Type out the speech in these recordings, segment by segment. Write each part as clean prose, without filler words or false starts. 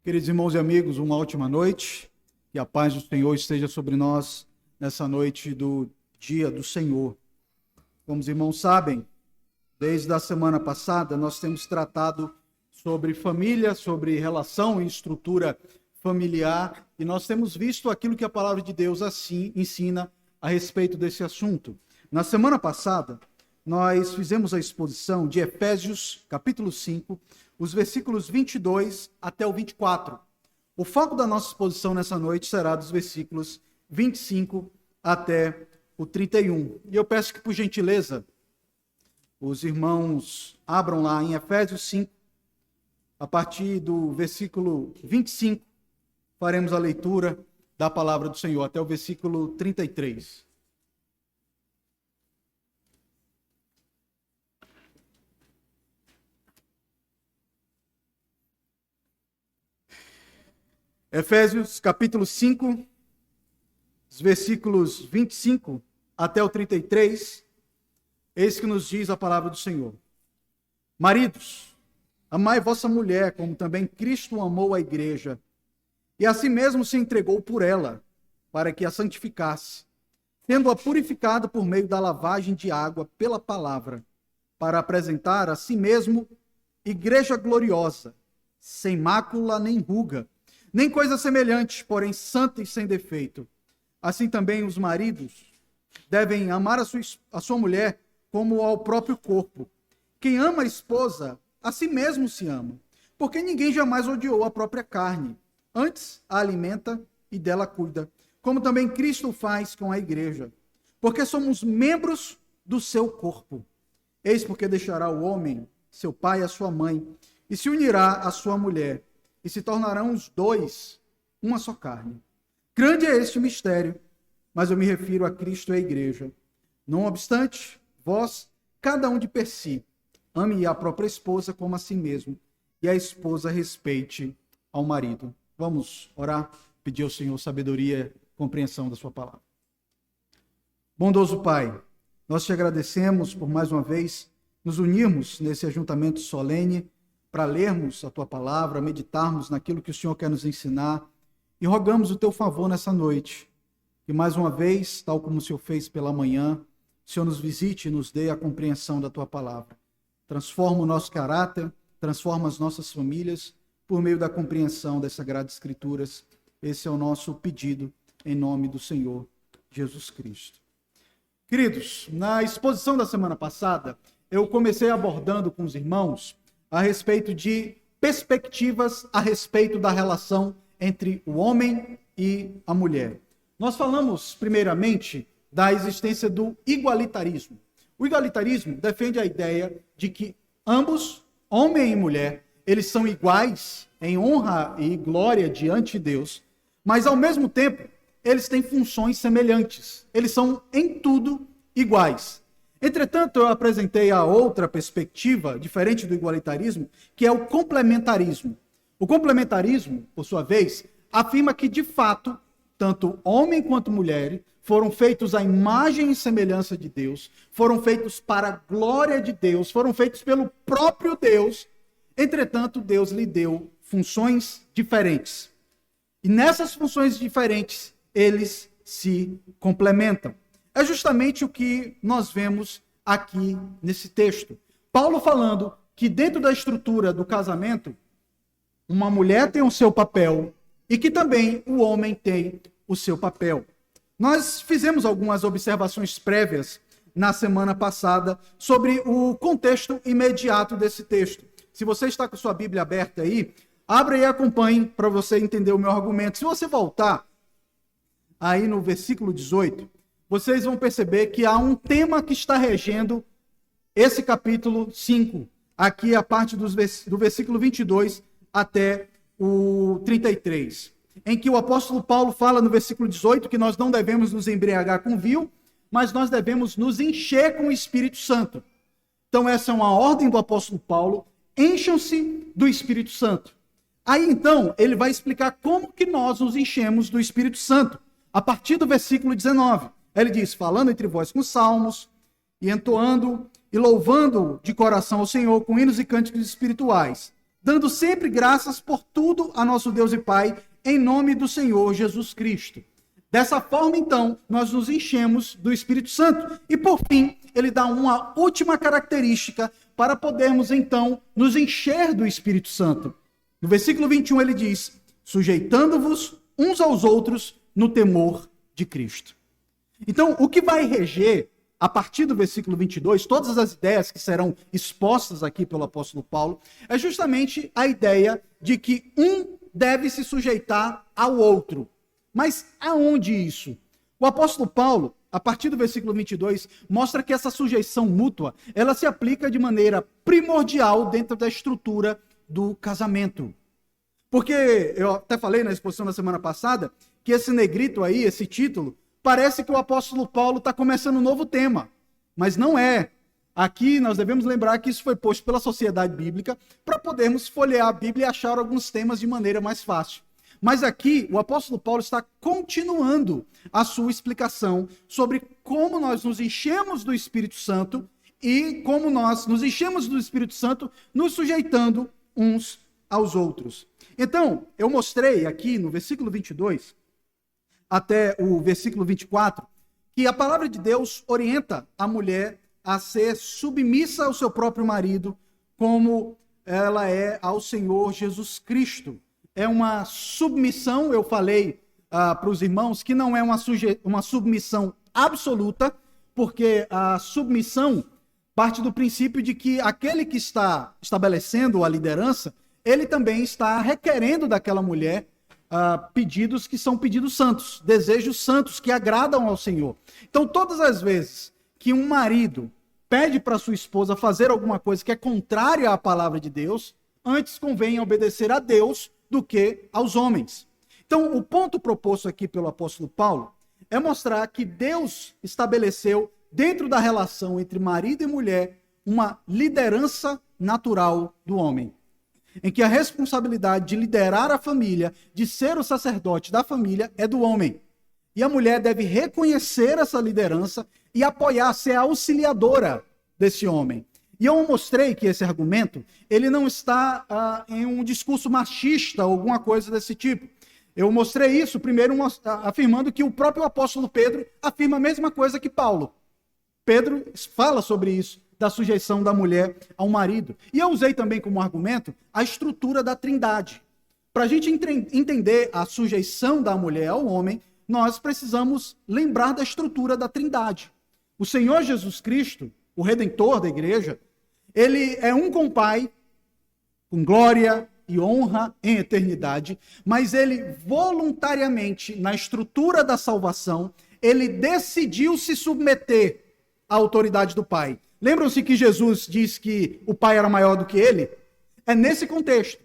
Queridos irmãos e amigos, uma ótima noite, que a paz do Senhor esteja sobre nós nessa noite do dia do Senhor. Como os irmãos sabem, desde a semana passada nós temos tratado sobre família, sobre relação e estrutura familiar, e nós temos visto aquilo que a palavra de Deus assim ensina a respeito desse assunto. Na semana passada, nós fizemos a exposição de Efésios, capítulo 5, os versículos 22 até o 24. O foco da nossa exposição nessa noite será dos versículos 25 até o 31. E eu peço que, por gentileza, os irmãos abram lá em Efésios 5, a partir do versículo 25, faremos a leitura da palavra do Senhor, até o versículo 33. Efésios capítulo 5, os versículos 25 até o 33, eis que nos diz a palavra do Senhor. Maridos, amai vossa mulher, como também Cristo amou a igreja, e a si mesmo se entregou por ela, para que a santificasse, tendo-a purificado por meio da lavagem de água pela palavra, para apresentar a si mesmo igreja gloriosa, sem mácula nem ruga, nem coisa semelhante, porém santa e sem defeito. Assim também os maridos devem amar a sua mulher como ao próprio corpo. Quem ama a esposa, a si mesmo se ama, porque ninguém jamais odiou a própria carne. Antes a alimenta e dela cuida, como também Cristo faz com a igreja, porque somos membros do seu corpo. Eis porque deixará o homem, seu pai e a sua mãe, e se unirá à sua mulher, e se tornarão os dois uma só carne. Grande é este mistério, mas eu me refiro a Cristo e à igreja. Não obstante, vós, cada um de per si, ame a própria esposa como a si mesmo, e a esposa respeite ao marido. Vamos orar, pedir ao Senhor sabedoria e compreensão da sua palavra. Bondoso Pai, nós te agradecemos por mais uma vez nos unirmos nesse ajuntamento solene para lermos a tua palavra, meditarmos naquilo que o Senhor quer nos ensinar, e rogamos o teu favor nessa noite, que mais uma vez, tal como o Senhor fez pela manhã, o Senhor nos visite e nos dê a compreensão da tua palavra. Transforma o nosso caráter, transforma as nossas famílias, por meio da compreensão das Sagradas Escrituras. Esse é o nosso pedido, em nome do Senhor Jesus Cristo. Queridos, na exposição da semana passada, eu comecei abordando com os irmãos a respeito de perspectivas a respeito da relação entre o homem e a mulher. Nós falamos, primeiramente, da existência do igualitarismo. O igualitarismo defende a ideia de que ambos, homem e mulher, eles são iguais em honra e glória diante de Deus, mas, ao mesmo tempo, eles têm funções semelhantes. Eles são, em tudo, iguais. Entretanto, eu apresentei a outra perspectiva, diferente do igualitarismo, que é o complementarismo. O complementarismo, por sua vez, afirma que, de fato, tanto homem quanto mulher foram feitos à imagem e semelhança de Deus, foram feitos para a glória de Deus, foram feitos pelo próprio Deus. Entretanto, Deus lhe deu funções diferentes. E nessas funções diferentes, eles se complementam. É justamente o que nós vemos aqui nesse texto. Paulo falando que dentro da estrutura do casamento, uma mulher tem o seu papel e que também o homem tem o seu papel. Nós fizemos algumas observações prévias na semana passada sobre o contexto imediato desse texto. Se você está com sua Bíblia aberta aí, abra e acompanhe para você entender o meu argumento. Se você voltar aí no versículo 18, vocês vão perceber que há um tema que está regendo esse capítulo 5, aqui a parte do versículo 22 até o 33, em que o apóstolo Paulo fala no versículo 18 que nós não devemos nos embriagar com vinho, mas nós devemos nos encher com o Espírito Santo. Então essa é uma ordem do apóstolo Paulo, encham-se do Espírito Santo. Aí então ele vai explicar como que nós nos enchemos do Espírito Santo, a partir do versículo 19. Ele diz, falando entre vós com salmos, e entoando e louvando de coração ao Senhor com hinos e cânticos espirituais, dando sempre graças por tudo a nosso Deus e Pai, em nome do Senhor Jesus Cristo. Dessa forma, então, nós nos enchemos do Espírito Santo. E, por fim, ele dá uma última característica para podermos, então, nos encher do Espírito Santo. No versículo 21, ele diz: sujeitando-vos uns aos outros no temor de Cristo. Então, o que vai reger, a partir do versículo 22, todas as ideias que serão expostas aqui pelo apóstolo Paulo, é justamente a ideia de que um deve se sujeitar ao outro. Mas aonde isso? O apóstolo Paulo, a partir do versículo 22, mostra que essa sujeição mútua, ela se aplica de maneira primordial dentro da estrutura do casamento. Porque eu até falei na exposição da semana passada que esse negrito aí, esse título, parece que o apóstolo Paulo está começando um novo tema, mas não é. Aqui nós devemos lembrar que isso foi posto pela sociedade bíblica para podermos folhear a Bíblia e achar alguns temas de maneira mais fácil. Mas aqui o apóstolo Paulo está continuando a sua explicação sobre como nós nos enchemos do Espírito Santo e como nós nos enchemos do Espírito Santo nos sujeitando uns aos outros. Então, eu mostrei aqui no versículo 22 até o versículo 24 que a palavra de Deus orienta a mulher a ser submissa ao seu próprio marido, como ela é ao Senhor Jesus Cristo. É uma submissão, eu falei para os irmãos, que não é uma submissão absoluta, porque a submissão parte do princípio de que aquele que está estabelecendo a liderança, ele também está requerendo daquela mulher pedidos que são pedidos santos, desejos santos que agradam ao Senhor. Então, todas as vezes que um marido pede para sua esposa fazer alguma coisa que é contrária à palavra de Deus, antes convém obedecer a Deus do que aos homens. Então, o ponto proposto aqui pelo apóstolo Paulo é mostrar que Deus estabeleceu, dentro da relação entre marido e mulher, uma liderança natural do homem, em que a responsabilidade de liderar a família, de ser o sacerdote da família, é do homem. E a mulher deve reconhecer essa liderança e apoiar, ser a auxiliadora desse homem. E eu mostrei que esse argumento, ele não está em um discurso machista ou alguma coisa desse tipo. Eu mostrei isso primeiro afirmando que o próprio apóstolo Pedro afirma a mesma coisa que Paulo. Pedro fala sobre isso, da sujeição da mulher ao marido. E eu usei também como argumento a estrutura da Trindade. Para a gente entender a sujeição da mulher ao homem, nós precisamos lembrar da estrutura da Trindade. O Senhor Jesus Cristo, o Redentor da igreja, ele é um com o Pai, com glória e honra em eternidade, mas ele voluntariamente, na estrutura da salvação, ele decidiu se submeter à autoridade do Pai. Lembram-se que Jesus disse que o Pai era maior do que ele? É nesse contexto.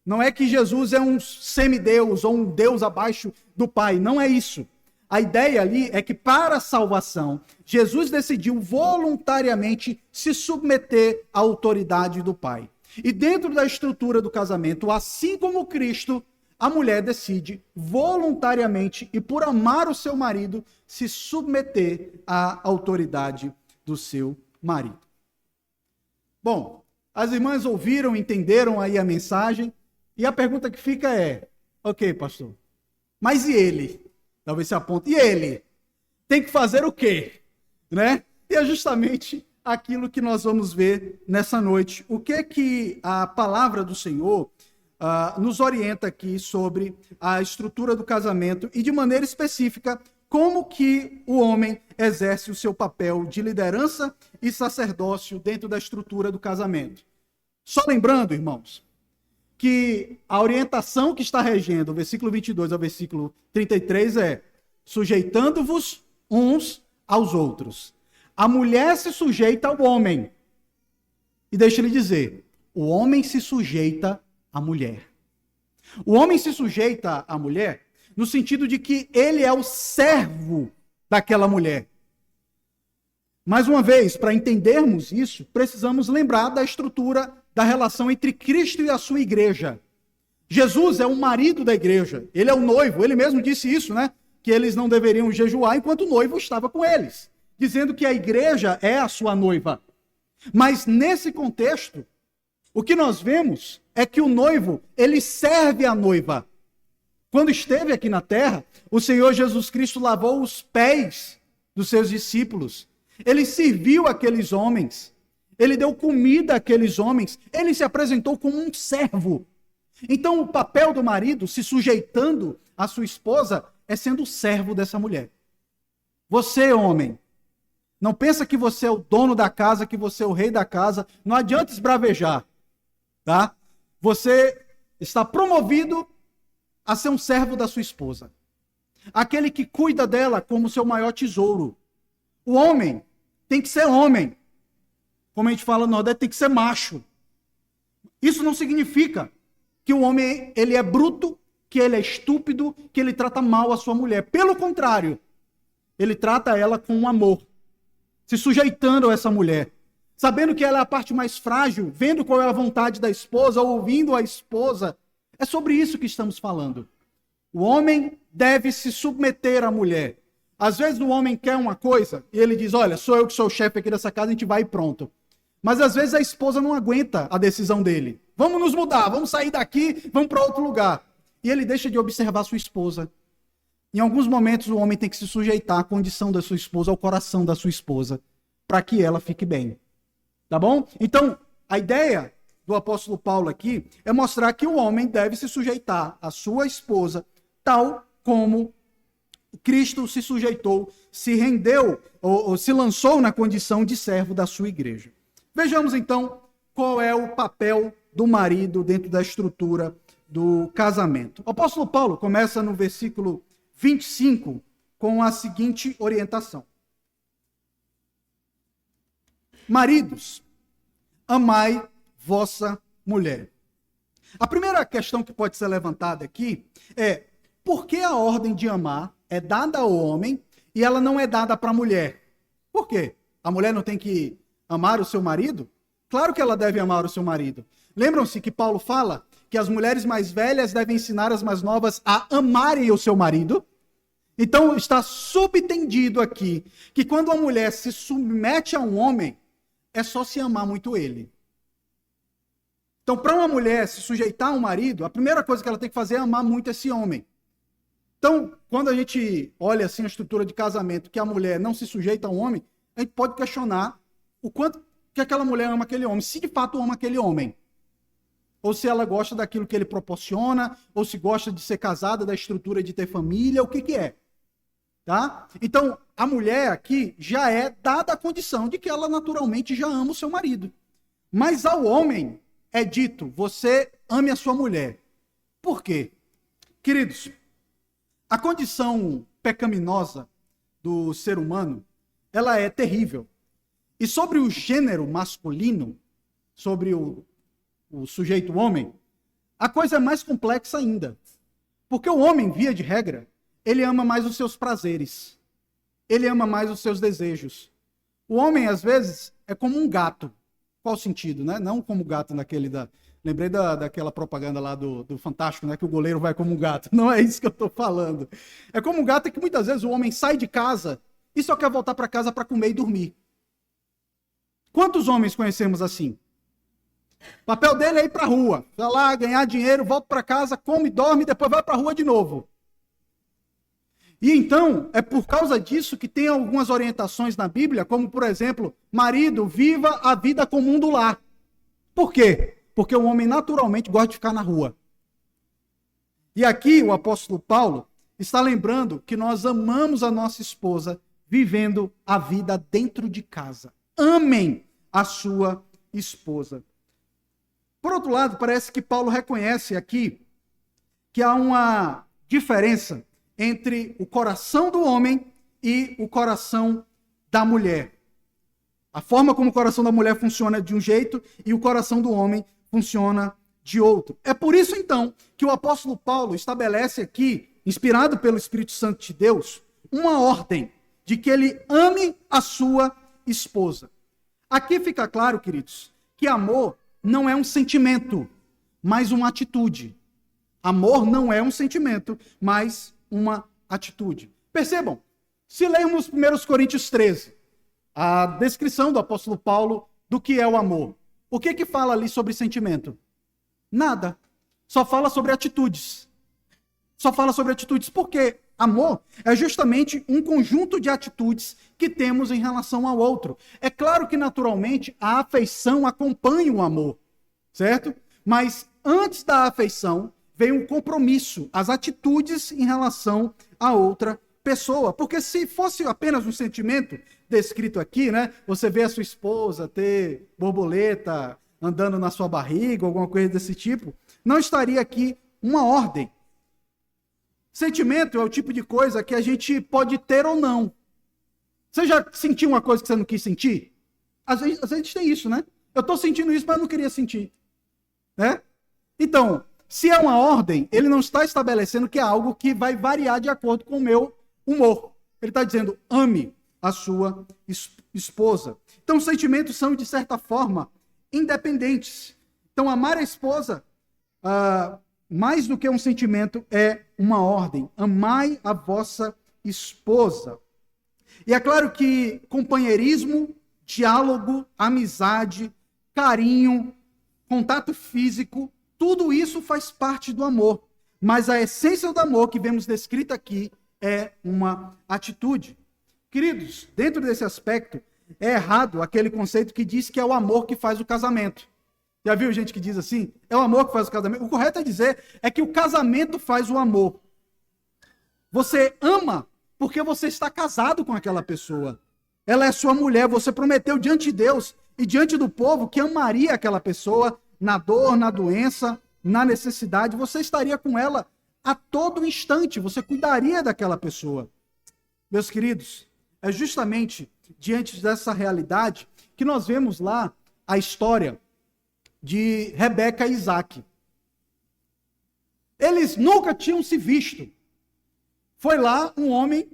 Não é que Jesus é um semideus ou um Deus abaixo do Pai. Não é isso. A ideia ali é que para a salvação, Jesus decidiu voluntariamente se submeter à autoridade do Pai. E dentro da estrutura do casamento, assim como Cristo, a mulher decide voluntariamente e por amar o seu marido, se submeter à autoridade do seu marido. Bom, as irmãs ouviram, entenderam aí a mensagem, e a pergunta que fica é: ok, pastor, mas e ele? Talvez se aponte, e ele? Tem que fazer o quê? Né? E é justamente aquilo que nós vamos ver nessa noite. O que a palavra do Senhor nos orienta aqui sobre a estrutura do casamento e, de maneira específica, como que o homem exerce o seu papel de liderança e sacerdócio dentro da estrutura do casamento. Só lembrando, irmãos, que a orientação que está regendo o versículo 22 ao versículo 33 é: sujeitando-vos uns aos outros. A mulher se sujeita ao homem. E deixa ele dizer, o homem se sujeita à mulher. O homem se sujeita à mulher no sentido de que ele é o servo daquela mulher. Mais uma vez, para entendermos isso, precisamos lembrar da estrutura da relação entre Cristo e a sua igreja. Jesus é o marido da igreja, ele é o noivo, ele mesmo disse isso, né? Que eles não deveriam jejuar enquanto o noivo estava com eles, dizendo que a igreja é a sua noiva. Mas nesse contexto, O que nós vemos é que o noivo, ele serve a noiva. Quando esteve aqui na terra, o Senhor Jesus Cristo lavou os pés dos seus discípulos. Ele serviu aqueles homens. Ele deu comida àqueles homens. Ele se apresentou como um servo. Então, o papel do marido, se sujeitando à sua esposa, é sendo o servo dessa mulher. Você, homem, não pensa que você é o dono da casa, que você é o rei da casa. Não adianta esbravejar, tá? Você está promovido a ser um servo da sua esposa. Aquele que cuida dela como seu maior tesouro. O homem tem que ser homem. Como a gente fala no Nordeste, tem que ser macho. Isso não significa que o homem ele é bruto, que ele é estúpido, que ele trata mal a sua mulher. Pelo contrário, ele trata ela com amor, se sujeitando a essa mulher, sabendo que ela é a parte mais frágil, vendo qual é a vontade da esposa, ouvindo a esposa. É sobre isso que estamos falando. O homem deve se submeter à mulher. Às vezes o homem quer uma coisa e ele diz, olha, sou eu que sou o chefe aqui dessa casa, a gente vai e pronto. Mas às vezes a esposa não aguenta a decisão dele. Vamos nos mudar, vamos sair daqui, vamos para outro lugar. E ele deixa de observar sua esposa. Em alguns momentos o homem tem que se sujeitar à condição da sua esposa, ao coração da sua esposa, para que ela fique bem. Tá bom? Então, a ideia do apóstolo Paulo aqui é mostrar que o homem deve se sujeitar à sua esposa, tal como Cristo se sujeitou, se rendeu ou se lançou na condição de servo da sua igreja. Vejamos então qual é o papel do marido dentro da estrutura do casamento. O apóstolo Paulo começa no versículo 25 com a seguinte orientação: maridos, amai vossa mulher. A primeira questão que pode ser levantada aqui é: por que a ordem de amar é dada ao homem e ela não é dada para a mulher? Por quê? A mulher não tem que amar o seu marido? Claro que ela deve amar o seu marido. Lembram-se que Paulo fala que as mulheres mais velhas devem ensinar as mais novas a amarem o seu marido? Então está subentendido aqui que quando a mulher se submete a um homem, é só se amar muito ele. Então, para uma mulher se sujeitar a um marido, a primeira coisa que ela tem que fazer é amar muito esse homem. Então, quando a gente olha assim a estrutura de casamento, que a mulher não se sujeita a um homem, a gente pode questionar o quanto que aquela mulher ama aquele homem, se de fato ama aquele homem. Ou se ela gosta daquilo que ele proporciona, ou se gosta de ser casada, da estrutura de ter família, o que que é. Tá? Então, a mulher aqui já é dada a condição de que ela naturalmente já ama o seu marido. Mas ao homem é dito, você ame a sua mulher. Por quê? Queridos, a condição pecaminosa do ser humano, ela é terrível. E sobre o gênero masculino, sobre o sujeito homem, a coisa é mais complexa ainda. Porque o homem, via de regra, ele ama mais os seus prazeres. Ele ama mais os seus desejos. O homem, às vezes, é como um gato. Qual sentido, né? Não como o gato naquele da... Lembrei daquela propaganda lá do Fantástico, né? Que o goleiro vai como um gato. Não é isso que eu estou falando. É como um gato que muitas vezes o homem sai de casa e só quer voltar para casa para comer e dormir. Quantos homens conhecemos assim? O papel dele é ir para a rua. Vai lá, ganhar dinheiro, volta para casa, come, dorme e depois vai para a rua de novo. E então, é por causa disso que tem algumas orientações na Bíblia, como, por exemplo, marido, viva a vida comum do lar. Por quê? Porque o homem naturalmente gosta de ficar na rua. E aqui o apóstolo Paulo está lembrando que nós amamos a nossa esposa vivendo a vida dentro de casa. Amem a sua esposa. Por outro lado, parece que Paulo reconhece aqui que há uma diferença entre o coração do homem e o coração da mulher. A forma como o coração da mulher funciona de um jeito e o coração do homem funciona de outro. É por isso, então, que o apóstolo Paulo estabelece aqui, inspirado pelo Espírito Santo de Deus, uma ordem de que ele ame a sua esposa. Aqui fica claro, queridos, que amor não é um sentimento, mas uma atitude. Amor não é um sentimento, mas uma atitude. Percebam, se lermos 1 Coríntios 13, a descrição do apóstolo Paulo do que é o amor. O que fala ali sobre sentimento? Nada. Só fala sobre atitudes. Só fala sobre atitudes. Porque amor é justamente um conjunto de atitudes que temos em relação ao outro. É claro que, naturalmente, a afeição acompanha o amor, certo? Mas antes da afeição, vem um compromisso, as atitudes em relação a outra pessoa. Porque se fosse apenas um sentimento descrito aqui, né? Você vê a sua esposa ter borboleta andando na sua barriga, alguma coisa desse tipo, não estaria aqui uma ordem. Sentimento é o tipo de coisa que a gente pode ter ou não. Você já sentiu uma coisa que você não quis sentir? Às vezes a gente tem isso, né? Eu estou sentindo isso, mas eu não queria sentir. Né? Então, se é uma ordem, ele não está estabelecendo que é algo que vai variar de acordo com o meu humor. Ele está dizendo, ame a sua esposa. Então, os sentimentos são, de certa forma, independentes. Então, amar a esposa, mais do que um sentimento, é uma ordem. Amai a vossa esposa. E é claro que companheirismo, diálogo, amizade, carinho, contato físico, tudo isso faz parte do amor. Mas a essência do amor que vemos descrita aqui é uma atitude. Queridos, dentro desse aspecto, é errado aquele conceito que diz que é o amor que faz o casamento. Já viu gente que diz assim? É o amor que faz o casamento. O correto é dizer é que o casamento faz o amor. Você ama porque você está casado com aquela pessoa. Ela é sua mulher, você prometeu diante de Deus e diante do povo que amaria aquela pessoa na dor, na doença, na necessidade. Você estaria com ela a todo instante, você cuidaria daquela pessoa. Meus queridos, é justamente diante dessa realidade que nós vemos lá a história de Rebeca e Isaac. Eles nunca tinham se visto. Foi lá um homem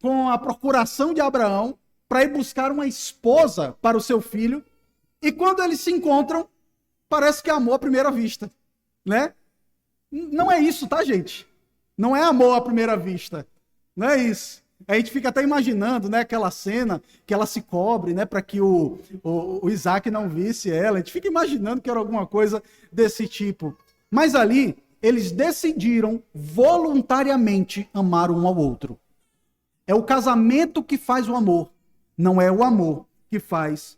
com a procuração de Abraão para ir buscar uma esposa para o seu filho. E quando eles se encontram, parece que é amor à primeira vista, né? Não é isso, tá, gente? Não é amor à primeira vista. Não é isso. A gente fica até imaginando, né, aquela cena que ela se cobre, né, para que o Isaac não visse ela. A gente fica imaginando que era alguma coisa desse tipo. Mas ali, eles decidiram voluntariamente amar um ao outro. É o casamento que faz o amor, não é o amor que faz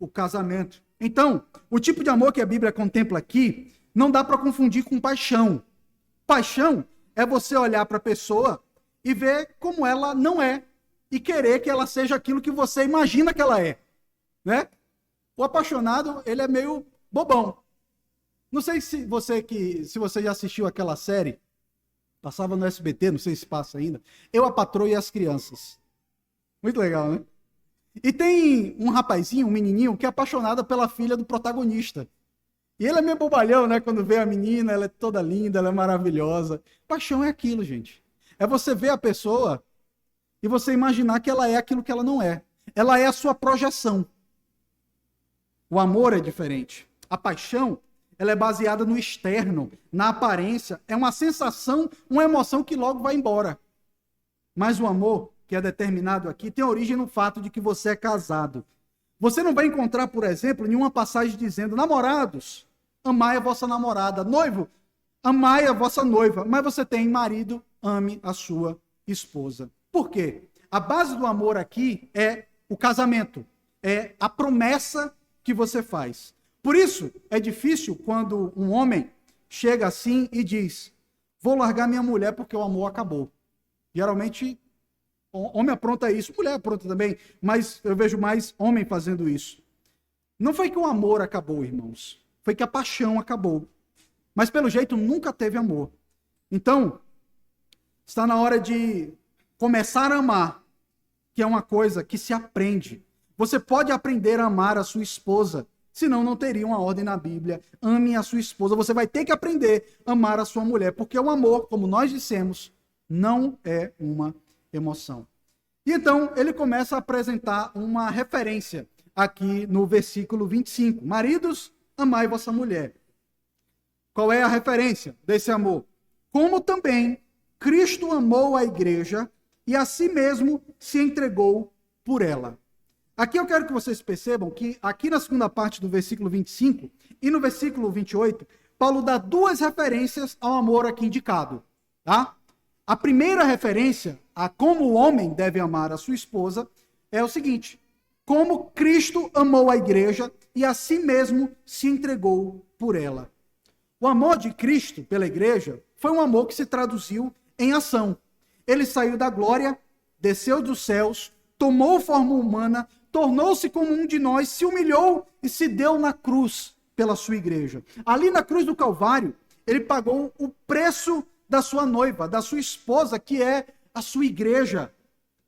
o casamento. Então, o tipo de amor que a Bíblia contempla aqui não dá para confundir com paixão. Paixão é você olhar para a pessoa e ver como ela não é e querer que ela seja aquilo que você imagina que ela é, né? O apaixonado, ele é meio bobão. Não sei se você já assistiu aquela série, passava no SBT, não sei se passa ainda, Eu, a Patroa e as Crianças. Muito legal, né? E tem um rapazinho, um menininho, que é apaixonado pela filha do protagonista. E ele é meio bobalhão, né? Quando vê a menina, ela é toda linda, ela é maravilhosa. Paixão é aquilo, gente. É você ver a pessoa e você imaginar que ela é aquilo que ela não é. Ela é a sua projeção. O amor é diferente. A paixão, ela é baseada no externo, na aparência. É uma sensação, uma emoção que logo vai embora. Mas o amor, que é determinado aqui, tem origem no fato de que você é casado. Você não vai encontrar, por exemplo, nenhuma passagem dizendo: namorados, amai a vossa namorada. Noivo, amai a vossa noiva. Mas você tem marido, ame a sua esposa. Por quê? A base do amor aqui é o casamento. É a promessa que você faz. Por isso, é difícil quando um homem chega assim e diz: vou largar minha mulher porque o amor acabou. Geralmente, homem apronta isso, mulher apronta também, mas eu vejo mais homem fazendo isso. Não foi que o amor acabou, irmãos. Foi que a paixão acabou. Mas, pelo jeito, nunca teve amor. Então, está na hora de começar a amar, que é uma coisa que se aprende. Você pode aprender a amar a sua esposa, senão não teria uma ordem na Bíblia. Ame a sua esposa. Você vai ter que aprender a amar a sua mulher, porque o amor, como nós dissemos, não é uma emoção. E então, ele começa a apresentar uma referência aqui no versículo 25. Maridos, amai vossa mulher. Qual é a referência desse amor? Como também Cristo amou a igreja e a si mesmo se entregou por ela. Aqui eu quero que vocês percebam que aqui na segunda parte do versículo 25 e no versículo 28, Paulo dá duas referências ao amor aqui indicado, tá? A primeira referência a como o homem deve amar a sua esposa é o seguinte: como Cristo amou a igreja e a si mesmo se entregou por ela. O amor de Cristo pela igreja foi um amor que se traduziu em ação. Ele saiu da glória, desceu dos céus, tomou forma humana, tornou-se como um de nós, se humilhou e se deu na cruz pela sua igreja. Ali na cruz do Calvário, ele pagou o preço da sua noiva, da sua esposa, que é a sua igreja.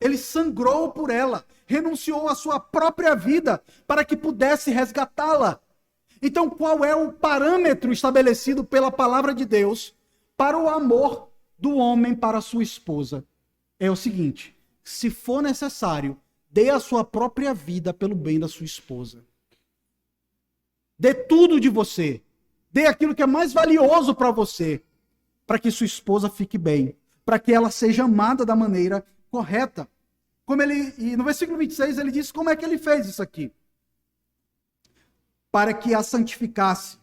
Ele sangrou por ela, renunciou à sua própria vida para que pudesse resgatá-la. Então, qual é o parâmetro estabelecido pela palavra de Deus para o amor do homem para a sua esposa? É o seguinte: se for necessário, dê a sua própria vida pelo bem da sua esposa. Dê tudo de você. Dê aquilo que é mais valioso para você, para que sua esposa fique bem, para que ela seja amada da maneira correta. E no versículo 26 ele diz como é que ele fez isso aqui. Para que a santificasse,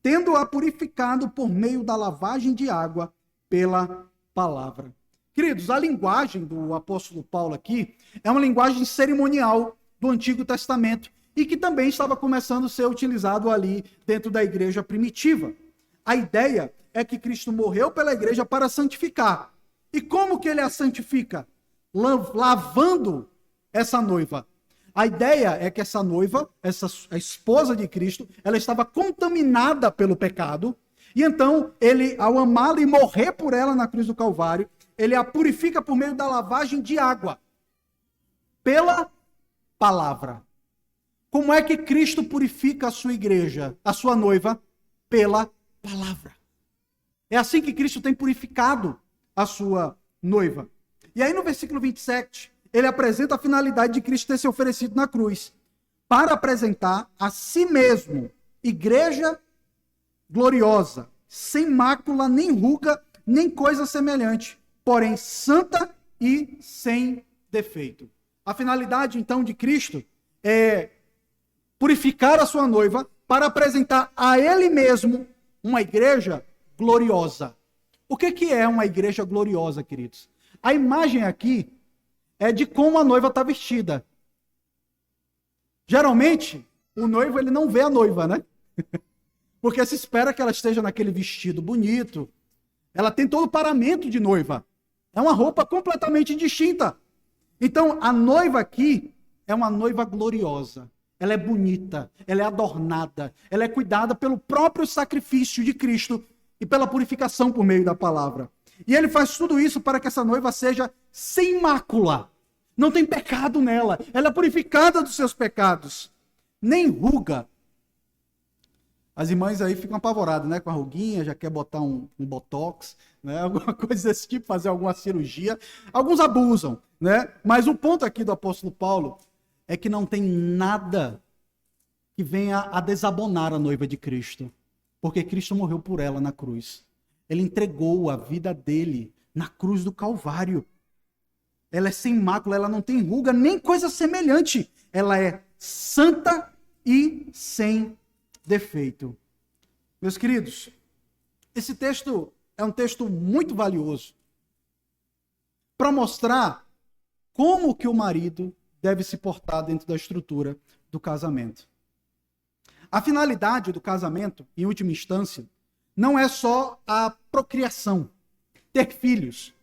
tendo-a purificado por meio da lavagem de água pela palavra. Queridos, a linguagem do apóstolo Paulo aqui é uma linguagem cerimonial do Antigo Testamento e que também estava começando a ser utilizado ali dentro da igreja primitiva. A ideia é que Cristo morreu pela igreja para santificar. E como que ele a santifica? Lavando essa noiva. A ideia é que essa noiva, a esposa de Cristo, ela estava contaminada pelo pecado. E então, ele, ao amá-la e morrer por ela na cruz do Calvário, ele a purifica por meio da lavagem de água. Pela palavra. Como é que Cristo purifica a sua igreja, a sua noiva? Pela palavra. É assim que Cristo tem purificado a sua noiva. E aí no versículo 27, ele apresenta a finalidade de Cristo ter se oferecido na cruz, para apresentar a si mesmo, igreja gloriosa, sem mácula, nem ruga, nem coisa semelhante, porém santa e sem defeito. A finalidade, então, de Cristo é purificar a sua noiva para apresentar a ele mesmo uma igreja gloriosa. O que é uma igreja gloriosa, queridos? A imagem aqui é de como a noiva está vestida. Geralmente, o noivo ele não vê a noiva, né? Porque se espera que ela esteja naquele vestido bonito. Ela tem todo o paramento de noiva. É uma roupa completamente distinta. Então, a noiva aqui é uma noiva gloriosa. Ela é bonita, ela é adornada, ela é cuidada pelo próprio sacrifício de Cristo e pela purificação por meio da palavra. E ele faz tudo isso para que essa noiva seja sem mácula. Não tem pecado nela. Ela é purificada dos seus pecados. Nem ruga. As irmãs aí ficam apavoradas, né? Com a ruguinha, já quer botar um botox, né? Alguma coisa desse tipo, fazer alguma cirurgia. Alguns abusam, né? Mas o ponto aqui do apóstolo Paulo é que não tem nada que venha a desabonar a noiva de Cristo. Porque Cristo morreu por ela na cruz. Ele entregou a vida dele na cruz do Calvário. Ela é sem mácula, ela não tem ruga, nem coisa semelhante. Ela é santa e sem defeito. Meus queridos, esse texto é um texto muito valioso para mostrar como que o marido deve se portar dentro da estrutura do casamento. A finalidade do casamento, em última instância, não é só a procriação, ter filhos,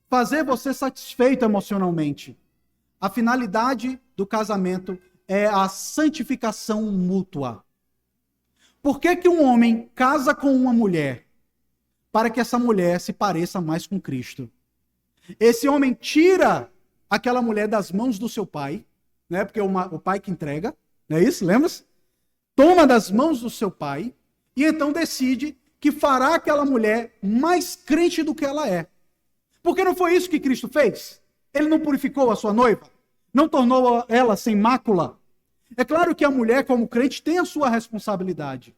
fazer você satisfeito emocionalmente. A finalidade do casamento é a santificação mútua. Por que um homem casa com uma mulher? Para que essa mulher se pareça mais com Cristo. Esse homem tira aquela mulher das mãos do seu pai, né? Porque é o pai que entrega, não é isso? Lembra-se? Toma das mãos do seu pai e então decide que fará aquela mulher mais crente do que ela é. Porque não foi isso que Cristo fez? Ele não purificou a sua noiva? Não tornou ela sem mácula? É claro que a mulher, como crente, tem a sua responsabilidade.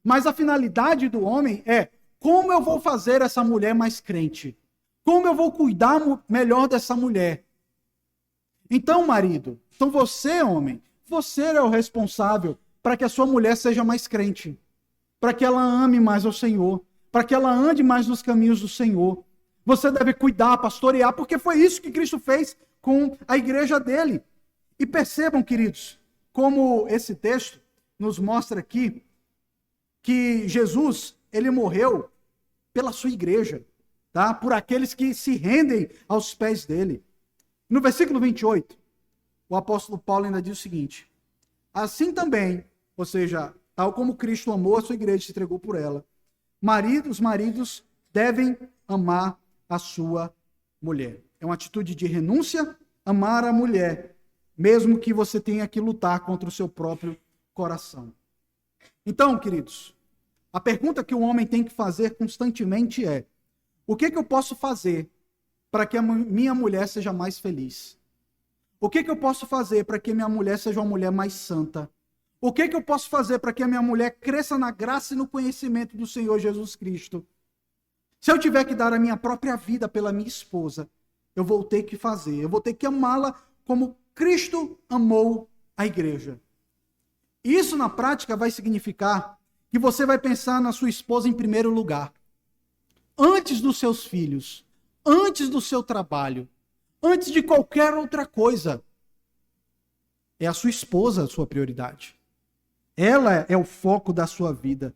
Mas a finalidade do homem é: como eu vou fazer essa mulher mais crente? Como eu vou cuidar melhor dessa mulher? Então, marido, então você, homem, você é o responsável para que a sua mulher seja mais crente, para que ela ame mais ao Senhor, para que ela ande mais nos caminhos do Senhor. Você deve cuidar, pastorear, porque foi isso que Cristo fez com a igreja dele. E percebam, queridos, como esse texto nos mostra aqui que Jesus, ele morreu pela sua igreja, tá? Por aqueles que se rendem aos pés dele. No versículo 28, o apóstolo Paulo ainda diz o seguinte: assim também, ou seja, tal como Cristo amou a sua igreja e se entregou por ela, os maridos devem amar a sua mulher. É uma atitude de renúncia, amar a mulher, mesmo que você tenha que lutar contra o seu próprio coração. Então, queridos, a pergunta que o homem tem que fazer constantemente é: o que eu posso fazer para que a minha mulher seja mais feliz? O que eu posso fazer para que minha mulher seja uma mulher mais santa? O que eu posso fazer para que a minha mulher cresça na graça e no conhecimento do Senhor Jesus Cristo? Se eu tiver que dar a minha própria vida pela minha esposa, eu vou ter que fazer, eu vou ter que amá-la como Cristo amou a igreja. Isso, na prática, vai significar que você vai pensar na sua esposa em primeiro lugar, antes dos seus filhos, antes do seu trabalho, antes de qualquer outra coisa. É a sua esposa a sua prioridade. Ela é o foco da sua vida.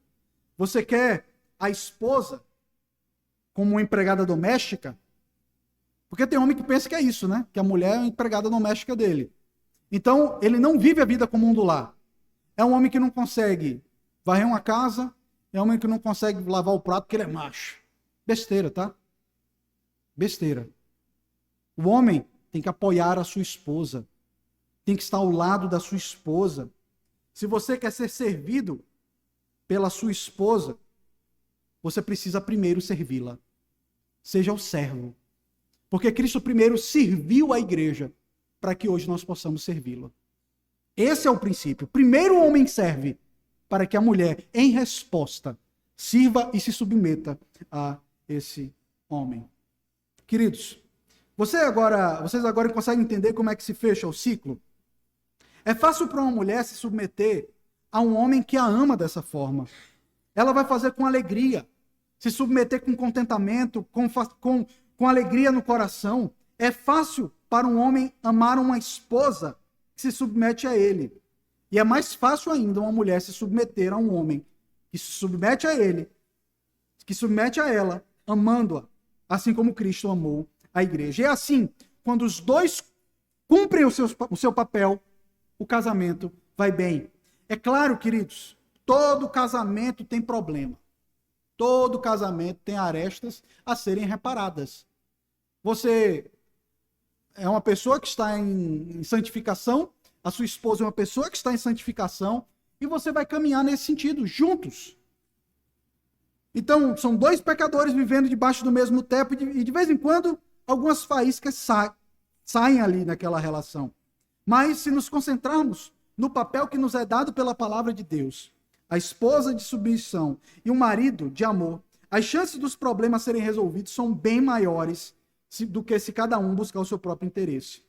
Você quer a esposa como uma empregada doméstica? Porque tem homem que pensa que é isso, né? Que a mulher é a empregada doméstica dele. Então, ele não vive a vida comum do lar. É um homem que não consegue varrer uma casa, é um homem que não consegue lavar o prato porque ele é macho. Besteira, tá? Besteira. O homem tem que apoiar a sua esposa, tem que estar ao lado da sua esposa. Se você quer ser servido pela sua esposa, você precisa primeiro servi-la. Seja o servo. Porque Cristo primeiro serviu a igreja para que hoje nós possamos servi-la. Esse é o princípio. Primeiro o homem serve para que a mulher, em resposta, sirva e se submeta a esse homem. Queridos, vocês agora conseguem entender como é que se fecha o ciclo? É fácil para uma mulher se submeter a um homem que a ama dessa forma. Ela vai fazer com alegria, se submeter com contentamento, com alegria no coração. É fácil para um homem amar uma esposa que se submete a ele. E é mais fácil ainda uma mulher se submeter a um homem que se submete a ele, que submete a ela, amando-a, assim como Cristo amou a igreja. E é assim, quando os dois cumprem o seu papel, o casamento vai bem. É claro, queridos, todo casamento tem problema. Todo casamento tem arestas a serem reparadas. Você é uma pessoa que está em santificação, a sua esposa é uma pessoa que está em santificação, e você vai caminhar nesse sentido, juntos. Então, são dois pecadores vivendo debaixo do mesmo teto, e de vez em quando, algumas faíscas saem ali naquela relação. Mas, se nos concentrarmos no papel que nos é dado pela palavra de Deus, a esposa de submissão e o marido de amor, as chances dos problemas serem resolvidos são bem maiores do que se cada um buscar o seu próprio interesse.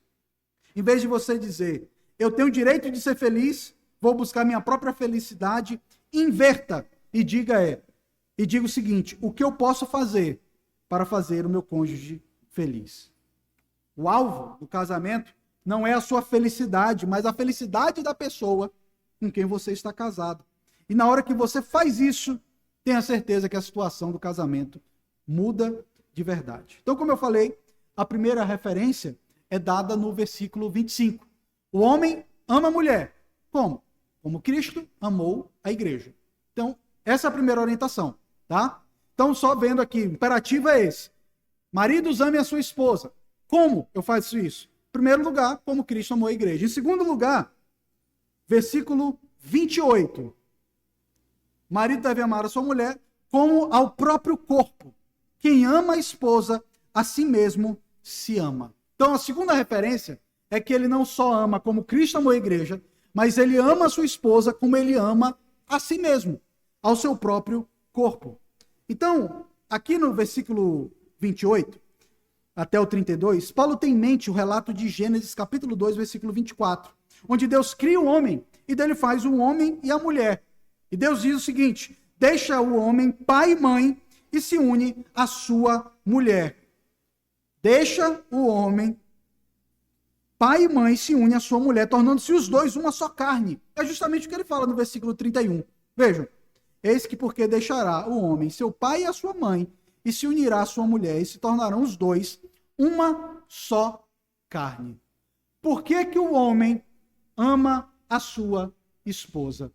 Em vez de você dizer, eu tenho o direito de ser feliz, vou buscar minha própria felicidade, inverta e diga o seguinte: o que eu posso fazer para fazer o meu cônjuge feliz? O alvo do casamento não é a sua felicidade, mas a felicidade da pessoa com quem você está casado. E na hora que você faz isso, tenha certeza que a situação do casamento muda de verdade. Então, como eu falei, a primeira referência é dada no versículo 25. O homem ama a mulher. Como? Como Cristo amou a igreja. Então, essa é a primeira orientação, tá? Então, só vendo aqui, o imperativo é esse. Maridos, amem a sua esposa. Como eu faço isso? Em primeiro lugar, como Cristo amou a igreja. Em segundo lugar, versículo 28. Marido deve amar a sua mulher como ao próprio corpo. Quem ama a esposa, a si mesmo se ama. Então, a segunda referência é que ele não só ama como Cristo amou a igreja, mas ele ama a sua esposa como ele ama a si mesmo, ao seu próprio corpo. Então, aqui no versículo 28, até o 32, Paulo tem em mente o relato de Gênesis capítulo 2, versículo 24, onde Deus cria o homem e dele faz o homem e a mulher. E Deus diz o seguinte: deixa o homem pai e mãe e se une à sua mulher. Deixa o homem pai e mãe se une à sua mulher, tornando-se os dois uma só carne. É justamente o que ele fala no versículo 31. Vejam: eis que porque deixará o homem seu pai e a sua mãe, e se unirá à sua mulher, e se tornarão os dois uma só carne. Por que que o homem ama a sua esposa?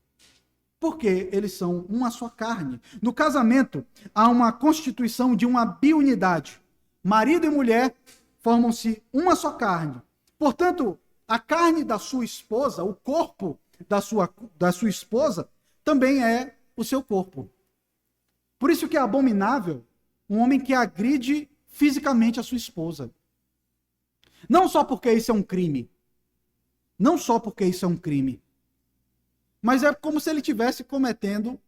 Porque eles são uma só carne. No casamento, há uma constituição de uma biunidade. Marido e mulher formam-se uma só carne. Portanto, a carne da sua esposa, o corpo da sua esposa, também é o seu corpo. Por isso que é abominável um homem que agride fisicamente a sua esposa. Não só porque isso é um crime. Não só porque isso é um crime. Mas é como se ele estivesse cometendo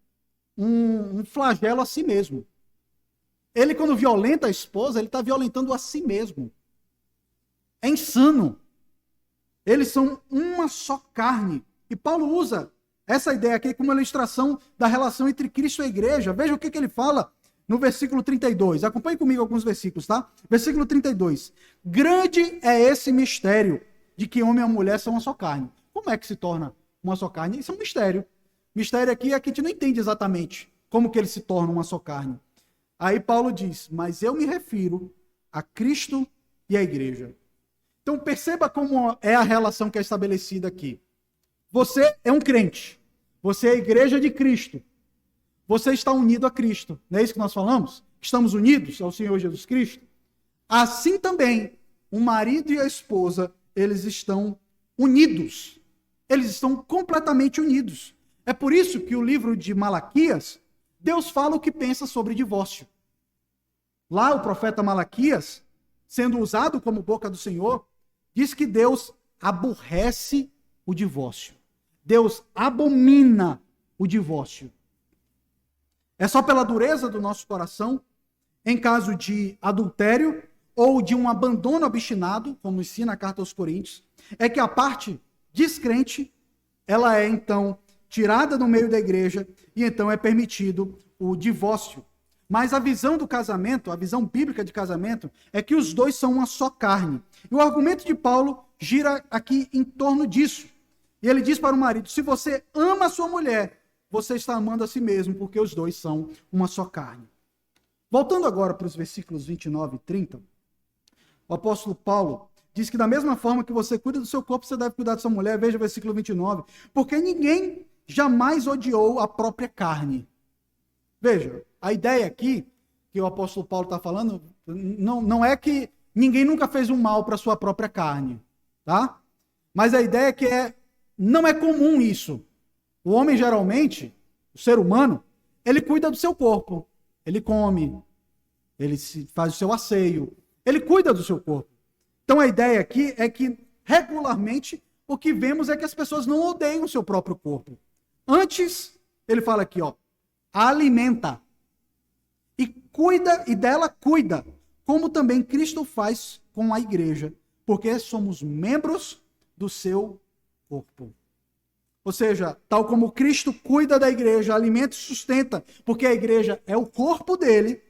um flagelo a si mesmo. Ele, quando violenta a esposa, ele está violentando a si mesmo. É insano. Eles são uma só carne. E Paulo usa essa ideia aqui como ilustração da relação entre Cristo e a igreja. Veja o que ele fala no versículo 32. Acompanhe comigo alguns versículos, tá? Versículo 32. Grande é esse mistério de que homem e mulher são uma só carne. Como é que se torna uma só carne? Isso é um mistério. Mistério aqui é que a gente não entende exatamente como que eles se tornam uma só carne. Aí Paulo diz: mas eu me refiro a Cristo e a igreja. Então perceba como é a relação que é estabelecida aqui. Você é um crente. Você é a igreja de Cristo. Você está unido a Cristo. Não é isso que nós falamos? Estamos unidos ao Senhor Jesus Cristo. Assim também, o marido e a esposa, eles estão unidos. Eles estão completamente unidos. É por isso que o livro de Malaquias, Deus fala o que pensa sobre divórcio. Lá o profeta Malaquias, sendo usado como boca do Senhor, diz que Deus aborrece o divórcio. Deus abomina o divórcio. É só pela dureza do nosso coração, em caso de adultério ou de um abandono obstinado, como ensina a carta aos Coríntios, é que a parte descrente, ela é então tirada do meio da igreja e então é permitido o divórcio. Mas a visão do casamento, a visão bíblica de casamento, é que os dois são uma só carne. E o argumento de Paulo gira aqui em torno disso. E ele diz para o marido: se você ama a sua mulher, você está amando a si mesmo, porque os dois são uma só carne. Voltando agora para os versículos 29 e 30, o apóstolo Paulo diz que da mesma forma que você cuida do seu corpo, você deve cuidar da sua mulher. Veja o versículo 29. Porque ninguém jamais odiou a própria carne. Veja, a ideia aqui que o apóstolo Paulo está falando não é que ninguém nunca fez um mal para a sua própria carne, tá? Mas a ideia é que não é comum isso. O homem, geralmente, o ser humano, ele cuida do seu corpo. Ele come, ele faz o seu asseio, ele cuida do seu corpo. Então a ideia aqui é que, regularmente, o que vemos é que as pessoas não odeiam o seu próprio corpo. Antes, ele fala aqui, ó, alimenta e cuida, e dela cuida, como também Cristo faz com a igreja, porque somos membros do seu corpo. Ou seja, tal como Cristo cuida da igreja, alimenta e sustenta, porque a igreja é o corpo dele,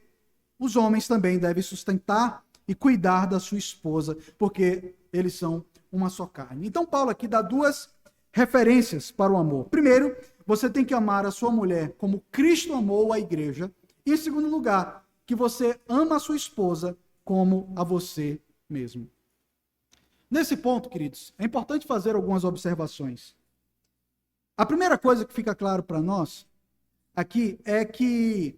os homens também devem sustentar e cuidar da sua esposa, porque eles são uma só carne. Então Paulo aqui dá duas referências para o amor. Primeiro, você tem que amar a sua mulher como Cristo amou a igreja. E em segundo lugar, que você ama a sua esposa como a você mesmo. Nesse ponto, queridos, é importante fazer algumas observações. A primeira coisa que fica claro para nós aqui é que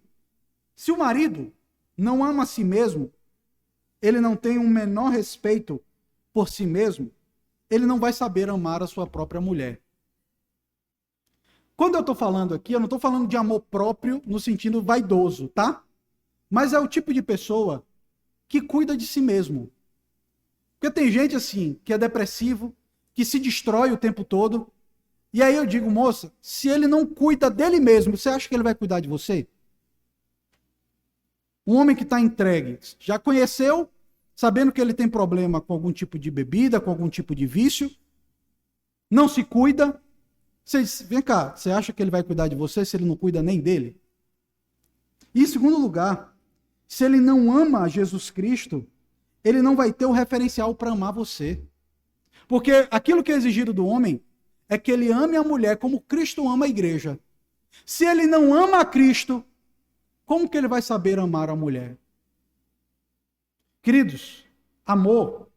se o marido não ama a si mesmo, ele não tem um menor respeito por si mesmo, ele não vai saber amar a sua própria mulher. Quando eu estou falando aqui, eu não estou falando de amor próprio no sentido vaidoso, tá? Mas é o tipo de pessoa que cuida de si mesmo. Porque tem gente assim, que é depressivo, que se destrói o tempo todo. E aí eu digo, moça, se ele não cuida dele mesmo, você acha que ele vai cuidar de você? Um homem que está entregue, já conheceu sabendo que ele tem problema com algum tipo de bebida, com algum tipo de vício, não se cuida. Vem cá, você acha que ele vai cuidar de você se ele não cuida nem dele? E em segundo lugar, se ele não ama Jesus Cristo, ele não vai ter o referencial para amar você. Porque aquilo que é exigido do homem é que ele ame a mulher como Cristo ama a igreja. Se ele não ama a Cristo, como que ele vai saber amar a mulher? Queridos, amor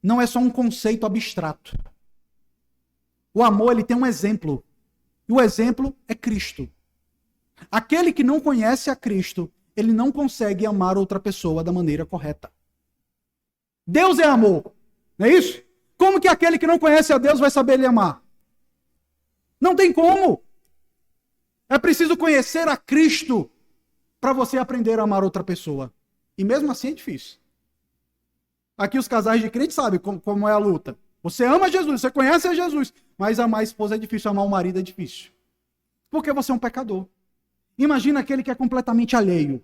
não é só um conceito abstrato. O amor, ele tem um exemplo. E o exemplo é Cristo. Aquele que não conhece a Cristo, ele não consegue amar outra pessoa da maneira correta. Deus é amor, não é isso? Como que aquele que não conhece a Deus vai saber lhe amar? Não tem como. É preciso conhecer a Cristo para você aprender a amar outra pessoa. E mesmo assim é difícil. Aqui os casais de crentes sabem como é a luta. Você ama Jesus, você conhece a Jesus, mas amar a esposa é difícil, amar o marido é difícil. Porque você é um pecador. Imagina aquele que é completamente alheio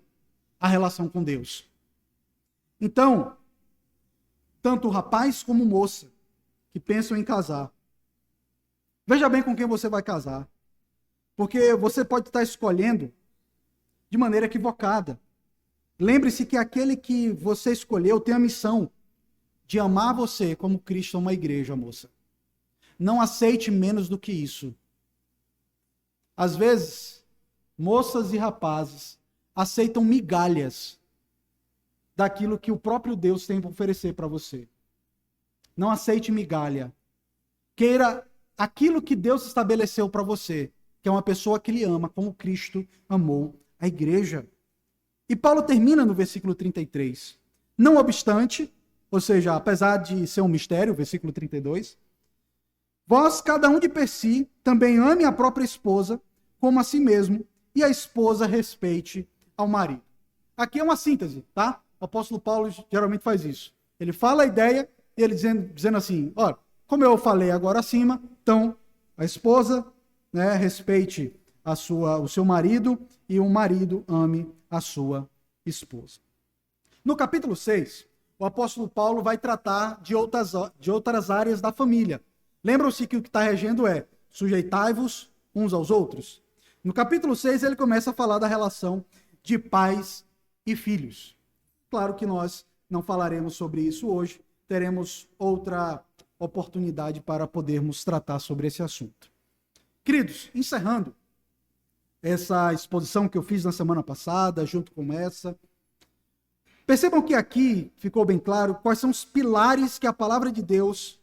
à relação com Deus. Então, tanto rapaz como moça que pensam em casar, veja bem com quem você vai casar. Porque você pode estar escolhendo de maneira equivocada. Lembre-se que aquele que você escolheu tem a missão de amar você como Cristo ama a igreja, moça. Não aceite menos do que isso. Às vezes, moças e rapazes aceitam migalhas daquilo que o próprio Deus tem para oferecer para você. Não aceite migalha. Queira aquilo que Deus estabeleceu para você, que é uma pessoa que lhe ama, como Cristo amou a igreja. E Paulo termina no versículo 33. Não obstante, ou seja, apesar de ser um mistério, versículo 32, vós, cada um de per si, também ame a própria esposa como a si mesmo, e a esposa respeite ao marido. Aqui é uma síntese, tá? O apóstolo Paulo geralmente faz isso. Ele fala a ideia e ele dizendo assim, olha, como eu falei agora acima, então a esposa, né, respeite o seu marido e o marido ame a sua esposa. No capítulo 6, o apóstolo Paulo vai tratar de outras áreas da família. Lembram-se que o que está regendo é sujeitai-vos uns aos outros? No capítulo 6, ele começa a falar da relação de pais e filhos. Claro que nós não falaremos sobre isso hoje, teremos outra oportunidade para podermos tratar sobre esse assunto. Queridos, encerrando essa exposição que eu fiz na semana passada, junto com essa, percebam que aqui ficou bem claro quais são os pilares que a palavra de Deus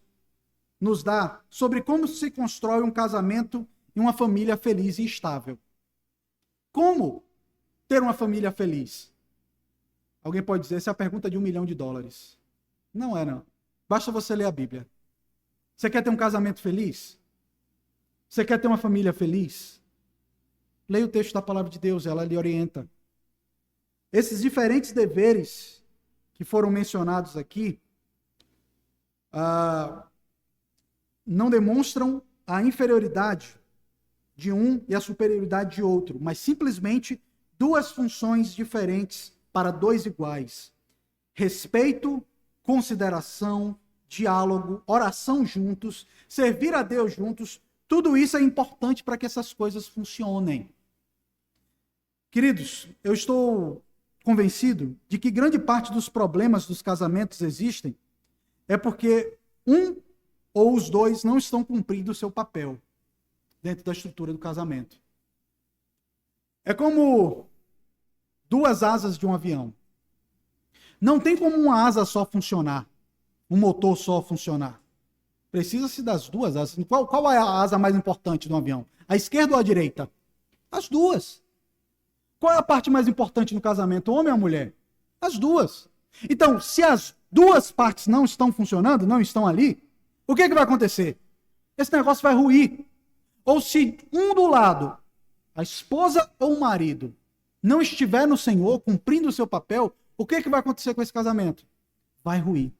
nos dá sobre como se constrói um casamento e uma família feliz e estável. Como ter uma família feliz? Alguém pode dizer, essa é a pergunta de $1 milhão. Não é, não. Basta você ler a Bíblia. Você quer ter um casamento feliz? Você quer ter uma família feliz? Leia o texto da palavra de Deus, ela lhe orienta. Esses diferentes deveres que foram mencionados aqui não demonstram a inferioridade de um e a superioridade de outro, mas simplesmente duas funções diferentes para dois iguais. Respeito, consideração, diálogo, oração juntos, servir a Deus juntos, tudo isso é importante para que essas coisas funcionem. Queridos, eu estou convencido de que grande parte dos problemas dos casamentos existem é porque um ou os dois não estão cumprindo o seu papel dentro da estrutura do casamento. É como duas asas de um avião. Não tem como uma asa só funcionar, um motor só funcionar. Precisa-se das duas asas. Qual é a asa mais importante do avião? A esquerda ou a direita? As duas. Qual é a parte mais importante no casamento, o homem ou a mulher? As duas. Então, se as duas partes não estão funcionando, não estão ali, o que vai acontecer? Esse negócio vai ruir. Ou se um do lado, a esposa ou o marido, não estiver no Senhor, cumprindo o seu papel, o que vai acontecer com esse casamento? Vai ruir.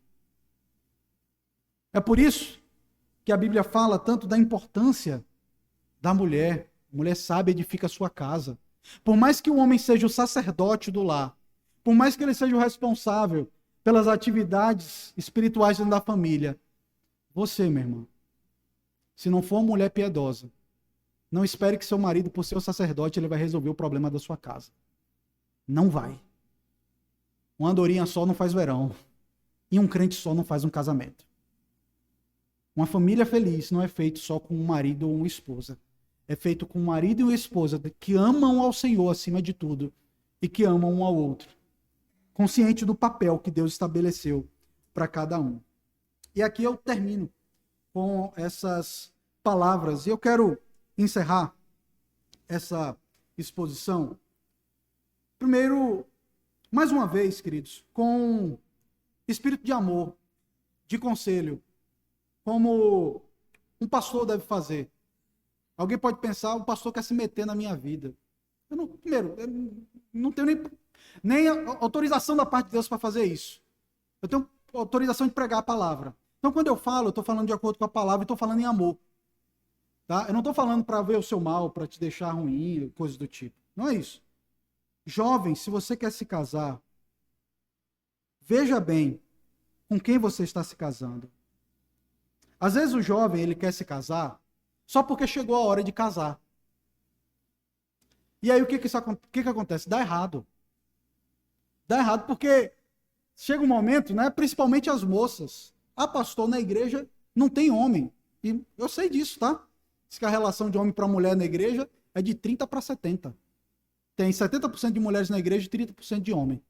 É por isso que a Bíblia fala tanto da importância da mulher. A mulher sábia edifica a sua casa. Por mais que o homem seja o sacerdote do lar, por mais que ele seja o responsável pelas atividades espirituais dentro da família. Você, meu irmão, se não for uma mulher piedosa, não espere que seu marido, por ser o sacerdote, ele vai resolver o problema da sua casa. Não vai. Uma andorinha só não faz verão. E um crente só não faz um casamento. Uma família feliz não é feito só com um marido ou uma esposa. É feito com um marido e uma esposa que amam ao Senhor acima de tudo e que amam um ao outro. Consciente do papel que Deus estabeleceu para cada um. E aqui eu termino com essas palavras. E eu quero encerrar essa exposição, primeiro, mais uma vez, queridos, com espírito de amor, de conselho, como um pastor deve fazer. Alguém pode pensar, o pastor quer se meter na minha vida. Eu não tenho nem autorização da parte de Deus para fazer isso. Eu tenho autorização de pregar a palavra. Então, quando eu falo, eu estou falando de acordo com a palavra e estou falando em amor. Tá? Eu não estou falando para ver o seu mal, para te deixar ruim, coisas do tipo. Não é isso. Jovem, se você quer se casar, veja bem com quem você está se casando. Às vezes o jovem, ele quer se casar só porque chegou a hora de casar. E aí o que acontece? Dá errado. Dá errado porque chega um momento, né, principalmente as moças, pastor, na igreja não tem homem. E eu sei disso, tá? Diz que a relação de homem para mulher na igreja é de 30 para 70. Tem 70% de mulheres na igreja e 30% de homem.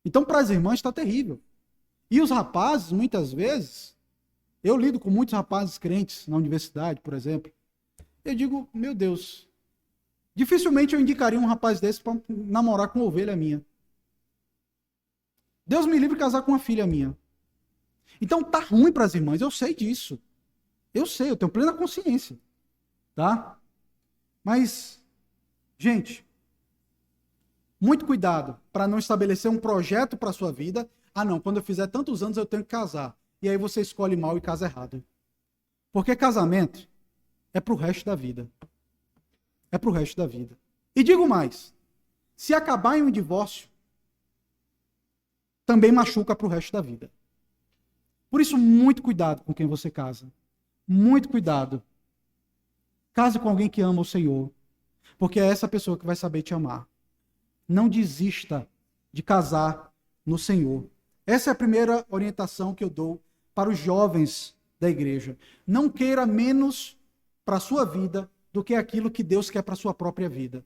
Então, para as irmãs está terrível. E os rapazes, muitas vezes, eu lido com muitos rapazes crentes na universidade, por exemplo. Eu digo, meu Deus, dificilmente eu indicaria um rapaz desse para namorar com uma ovelha minha. Deus me livre de casar com uma filha minha. Então tá ruim para as irmãs, eu sei disso. Eu sei, eu tenho plena consciência. Tá? Mas, gente, muito cuidado para não estabelecer um projeto para a sua vida. Não, quando eu fizer tantos anos eu tenho que casar. E aí você escolhe mal e casa errado. Porque casamento é para o resto da vida. É para o resto da vida. E digo mais, se acabar em um divórcio, também machuca para o resto da vida. Por isso, muito cuidado com quem você casa. Muito cuidado. Case com alguém que ama o Senhor. Porque é essa pessoa que vai saber te amar. Não desista de casar no Senhor. Essa é a primeira orientação que eu dou para os jovens da igreja. Não queira menos para a sua vida do que aquilo que Deus quer para a sua própria vida.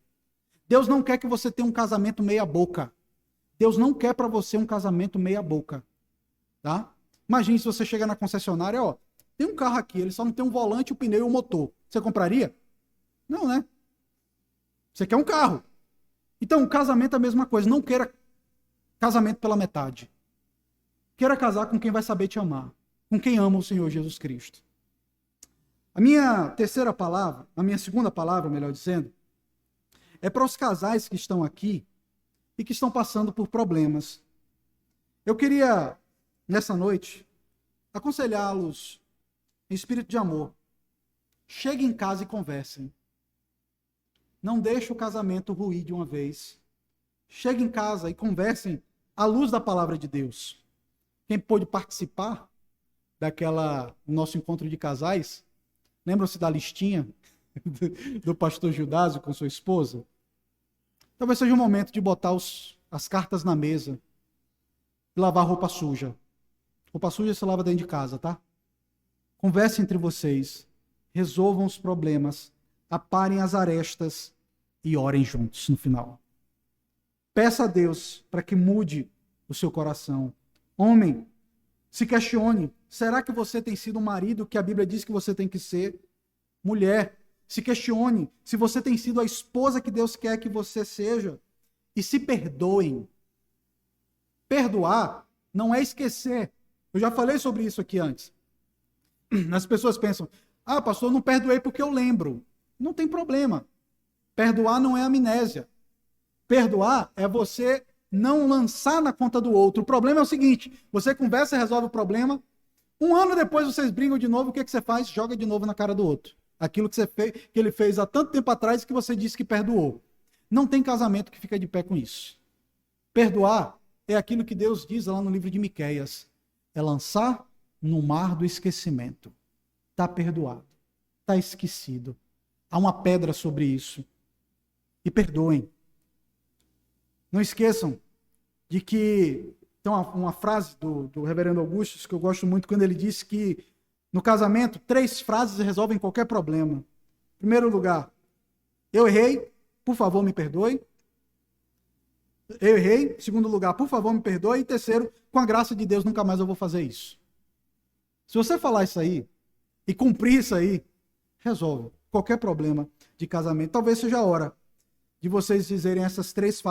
Deus não quer que você tenha um casamento meia boca. Deus não quer para você um casamento meia boca. Tá? Imagine se você chega na concessionária, tem um carro aqui, ele só não tem um volante, o pneu e o motor. Você compraria? Não, né? Você quer um carro. Então, casamento é a mesma coisa. Não queira casamento pela metade. Queira casar com quem vai saber te amar. Com quem ama o Senhor Jesus Cristo. A minha segunda palavra, melhor dizendo, é para os casais que estão aqui e que estão passando por problemas. Eu queria, nessa noite, aconselhá-los em espírito de amor. Cheguem em casa e conversem. Não deixe o casamento ruir de uma vez. Cheguem em casa e conversem à luz da palavra de Deus. Quem pôde participar daquela nosso encontro de casais, lembram-se da listinha do pastor Gildásio com sua esposa? Talvez seja o momento de botar as cartas na mesa e lavar roupa suja. Roupa suja você lava dentro de casa, tá? Conversem entre vocês, resolvam os problemas, aparem as arestas e orem juntos no final. Peça a Deus para que mude o seu coração. Homem, se questione, será que você tem sido o marido que a Bíblia diz que você tem que ser? Mulher, se questione se você tem sido a esposa que Deus quer que você seja. E se perdoem. Perdoar não é esquecer. Eu já falei sobre isso aqui antes. As pessoas pensam, pastor, eu não perdoei porque eu lembro. Não tem problema. Perdoar não é amnésia. Perdoar é você não lançar na conta do outro. O problema é o seguinte, você conversa e resolve o problema, um ano depois vocês brigam de novo, o que você faz? Joga de novo na cara do outro. Aquilo que ele fez há tanto tempo atrás que você disse que perdoou. Não tem casamento que fica de pé com isso. Perdoar é aquilo que Deus diz lá no livro de Miqueias: é lançar no mar do esquecimento. Está perdoado, está esquecido. Há uma pedra sobre isso. E perdoem. Não esqueçam de que tem uma frase do reverendo Augusto que eu gosto muito, quando ele disse que no casamento 3 frases resolvem qualquer problema. Em primeiro lugar, eu errei, por favor me perdoe. Eu errei. Em segundo lugar, por favor me perdoe. E terceiro, com a graça de Deus nunca mais eu vou fazer isso. Se você falar isso aí e cumprir isso aí, resolve qualquer problema de casamento. Talvez seja a hora de vocês dizerem essas 3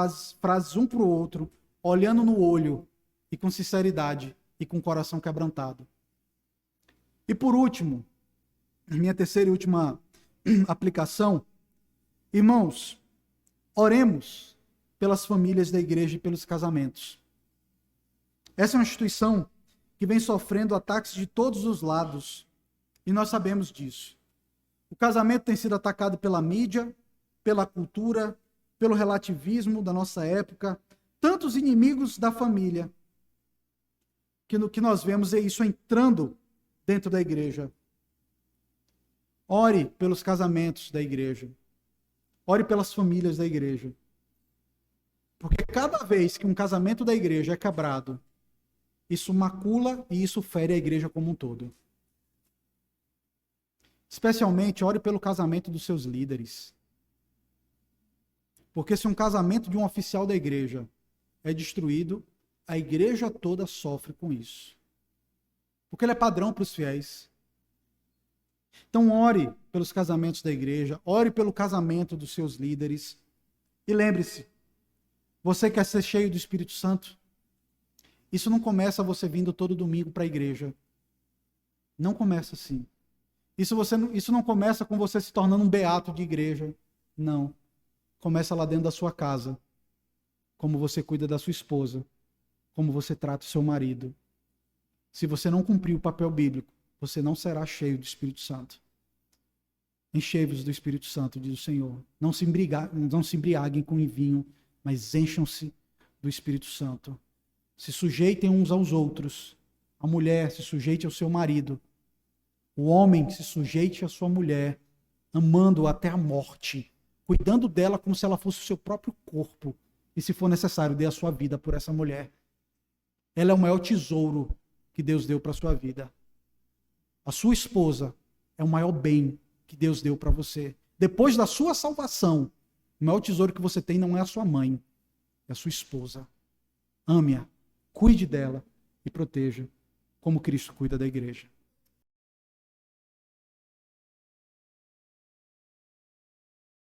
frases um para o outro, olhando no olho e com sinceridade e com o coração quebrantado. E por último, minha terceira e última aplicação, irmãos, oremos pelas famílias da igreja e pelos casamentos. Essa é uma instituição que vem sofrendo ataques de todos os lados, e nós sabemos disso. O casamento tem sido atacado pela mídia, pela cultura, pelo relativismo da nossa época, tantos inimigos da família, que no que nós vemos é isso entrando dentro da igreja. Ore pelos casamentos da igreja. Ore pelas famílias da igreja. Porque cada vez que um casamento da igreja é quebrado, isso macula e isso fere a igreja como um todo. Especialmente, ore pelo casamento dos seus líderes. Porque se um casamento de um oficial da igreja é destruído, a igreja toda sofre com isso. Porque ele é padrão para os fiéis. Então, ore pelos casamentos da igreja, ore pelo casamento dos seus líderes. E lembre-se, você quer ser cheio do Espírito Santo? Isso não começa você vindo todo domingo para a igreja. Não começa assim. Isso não começa com você se tornando um beato de igreja. Não. Começa lá dentro da sua casa. Como você cuida da sua esposa. Como você trata o seu marido. Se você não cumprir o papel bíblico, você não será cheio do Espírito Santo. Enchei-vos do Espírito Santo, diz o Senhor. Não se embriaguem com vinho, mas encham-se do Espírito Santo. Se sujeitem uns aos outros. A mulher se sujeite ao seu marido. O homem se sujeite à sua mulher, amando-a até a morte, cuidando dela como se ela fosse o seu próprio corpo. E se for necessário, dê a sua vida por essa mulher. Ela é o maior tesouro que Deus deu para a sua vida. A sua esposa é o maior bem que Deus deu para você. Depois da sua salvação, o maior tesouro que você tem não é a sua mãe, é a sua esposa. Ame-a, cuide dela e proteja, como Cristo cuida da igreja.